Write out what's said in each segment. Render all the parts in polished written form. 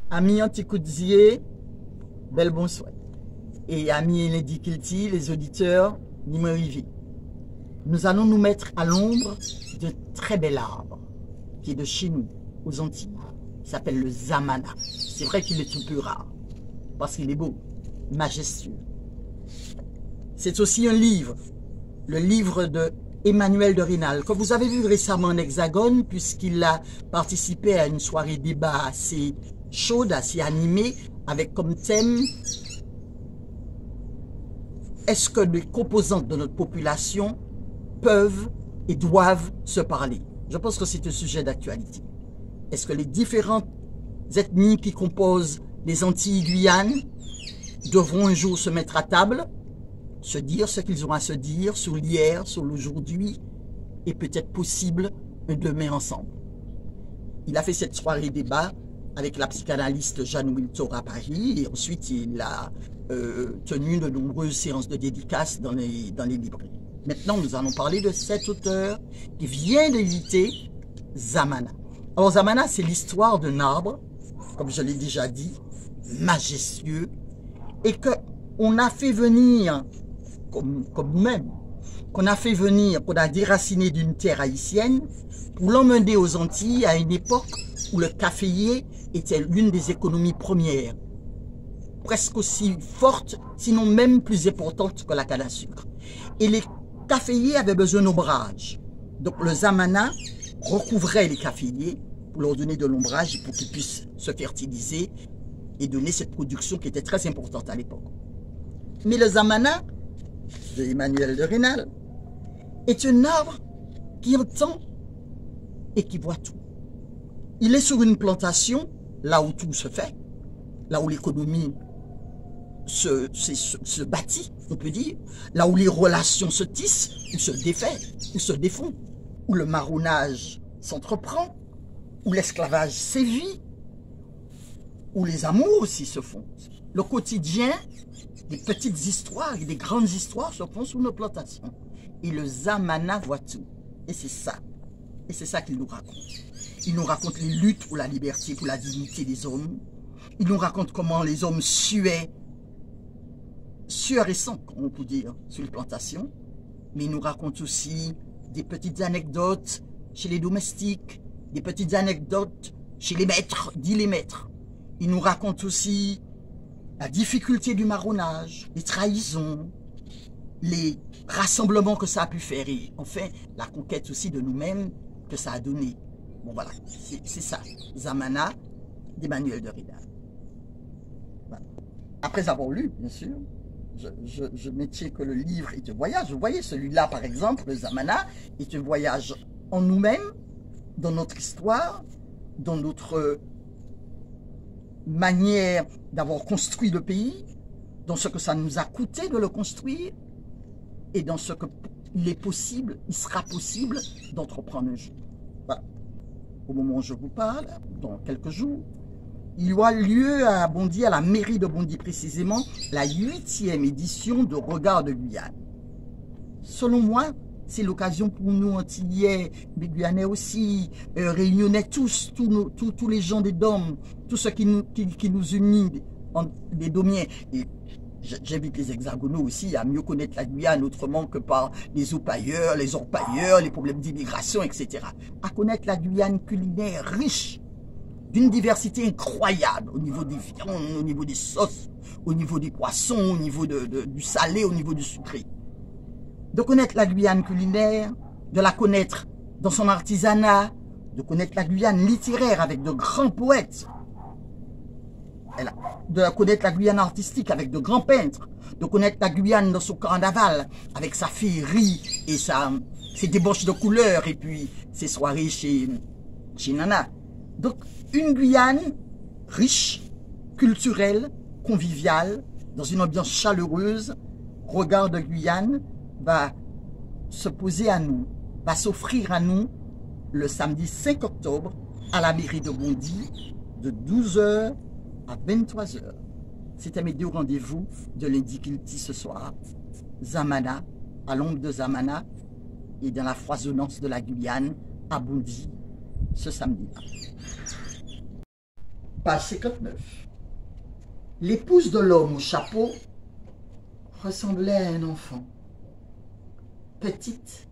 Amis Anticoudier, bel bonsoir. Et amis Lady Kilty, les auditeurs, Nimerivi. Nous allons nous mettre à l'ombre d'un très bel arbre qui est de chez nous, aux Antilles. Il s'appelle le Zamana. C'est vrai qu'il est tout peu rare parce qu'il est beau, majestueux. C'est aussi un livre, le livre de Emmanuel de Rênal, que vous avez vu récemment en Hexagone, puisqu'il a participé à une soirée débat assez chaude, assez animée, avec comme thème « Est-ce que les composantes de notre population peuvent et doivent se parler ?» Je pense que c'est un sujet d'actualité. Est-ce que les différentes ethnies qui composent les Antilles-Guyane devront un jour se mettre à table, se dire ce qu'ils ont à se dire sur l'hier, sur l'aujourd'hui, et peut-être possible un demain ensemble. Il a fait cette soirée débat avec la psychanalyste Jeanne Wiltor à Paris, et ensuite il a tenu de nombreuses séances de dédicaces dans les librairies. Maintenant, nous allons parler de cet auteur qui vient d'éditer Zamana. Alors Zamana, c'est l'histoire d'un arbre, comme je l'ai déjà dit, majestueux, et qu'on a fait venir, comme nous-mêmes, qu'on a déraciné d'une terre haïtienne pour l'emmener aux Antilles à une époque où le caféier était l'une des économies premières, presque aussi forte, sinon même plus importante que la canne à sucre. Et les caféiers avaient besoin d'ombrage. Donc le Zamana recouvrait les caféiers pour leur donner de l'ombrage et pour qu'ils puissent se fertiliser et donner cette production qui était très importante à l'époque. Mais le Zamana, de Emmanuel de Rênal, est un arbre qui entend et qui voit tout. Il est sur une plantation, là où tout se fait, là où l'économie se bâtit, on peut dire, là où les relations se tissent, ou se défait, ou se défont, où le marronnage s'entreprend, où l'esclavage sévit, où les amours aussi se font. Le quotidien, des petites histoires et des grandes histoires se font sous nos plantations. Et le Zamana voit tout. Et c'est ça. Et c'est ça qu'il nous raconte. Il nous raconte les luttes pour la liberté, pour la dignité des hommes. Il nous raconte comment les hommes suaient, sueur et sang, on peut dire, sur les plantations. Mais il nous raconte aussi des petites anecdotes chez les domestiques, des petites anecdotes chez les maîtres, dit les maîtres. Il nous raconte aussi la difficulté du marronnage, les trahisons, les rassemblements que ça a pu faire et enfin la conquête aussi de nous-mêmes que ça a donné. Bon voilà, c'est ça, Zamana d'Emmanuel de Rênal. Voilà. Après avoir lu, bien sûr, je maintiens que le livre est un voyage. Vous voyez, celui-là par exemple, le Zamana, est un voyage en nous-mêmes, dans notre histoire, dans notre manière d'avoir construit le pays, dans ce que ça nous a coûté de le construire et dans ce qu'il est possible, il sera possible d'entreprendre un jour. Voilà. Au moment où je vous parle, dans quelques jours, il y aura lieu à Bondy, à la mairie de Bondy précisément, la 8e édition de Regard de Guyane. Selon moi, c'est l'occasion pour nous, Antillais, mais Guyanais aussi, Réunionnais, tous les gens des Dômes, tous ceux qui nous unissent, les Domiens. Et j'invite les hexagonaux aussi à mieux connaître la Guyane autrement que par les orpailleurs, les problèmes d'immigration, etc. À connaître la Guyane culinaire riche, d'une diversité incroyable au niveau des viandes, au niveau des sauces, au niveau des poissons, au niveau du salé, au niveau du sucré. De connaître la Guyane culinaire, de la connaître dans son artisanat, de connaître la Guyane littéraire avec de grands poètes, de connaître la Guyane artistique avec de grands peintres, de connaître la Guyane dans son carnaval avec sa féerie et ses débauches de couleurs et puis ses soirées chez Nana. Donc une Guyane riche, culturelle, conviviale, dans une ambiance chaleureuse. Regard de Guyane va se poser à nous, va s'offrir à nous le samedi 5 octobre à la mairie de Bondy de 12 h à 23 h. C'était mes deux rendez-vous de Lady Kilty ce soir. Zamana, à l'ombre de Zamana et dans la foisonnance de la Guyane à Bondy ce samedi-là. Page 59. L'épouse de l'homme au chapeau ressemblait à un enfant. Petite,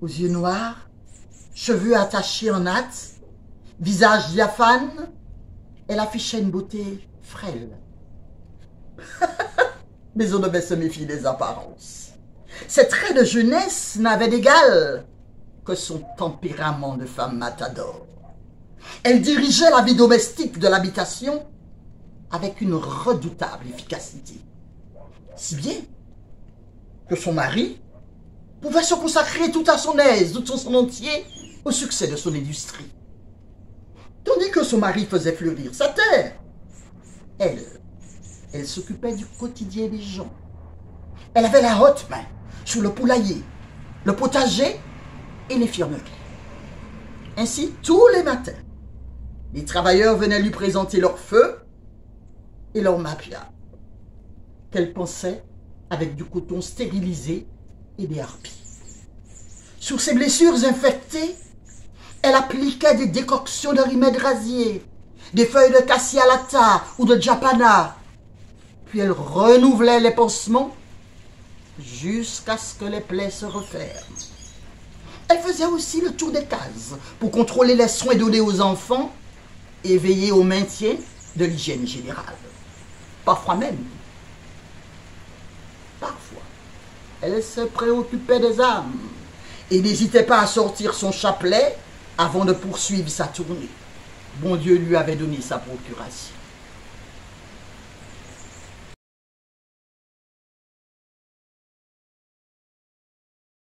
aux yeux noirs, cheveux attachés en natte, visage diaphane, elle affichait une beauté frêle. Mais on devait se méfier des apparences. Ses traits de jeunesse n'avaient d'égal que son tempérament de femme matador. Elle dirigeait la vie domestique de l'habitation avec une redoutable efficacité. Si bien que son mari pouvait se consacrer tout à son aise, tout son entier au succès de son industrie. Tandis que son mari faisait fleurir sa terre, elle s'occupait du quotidien des gens. Elle avait la haute main sur le poulailler, le potager et l'infirmerie. Ainsi, tous les matins, les travailleurs venaient lui présenter leur feu et leur mapia, qu'elle pensait avec du coton stérilisé et des harpies. Sur ses blessures infectées, elle appliquait des décoctions de remèdes rasiers, des feuilles de cassialata ou de japana, puis elle renouvelait les pansements jusqu'à ce que les plaies se referment. Elle faisait aussi le tour des cases pour contrôler les soins donnés aux enfants et veiller au maintien de l'hygiène générale. Parfois, elle se préoccupait des âmes et n'hésitait pas à sortir son chapelet avant de poursuivre sa tournée. Bon Dieu lui avait donné sa procuration.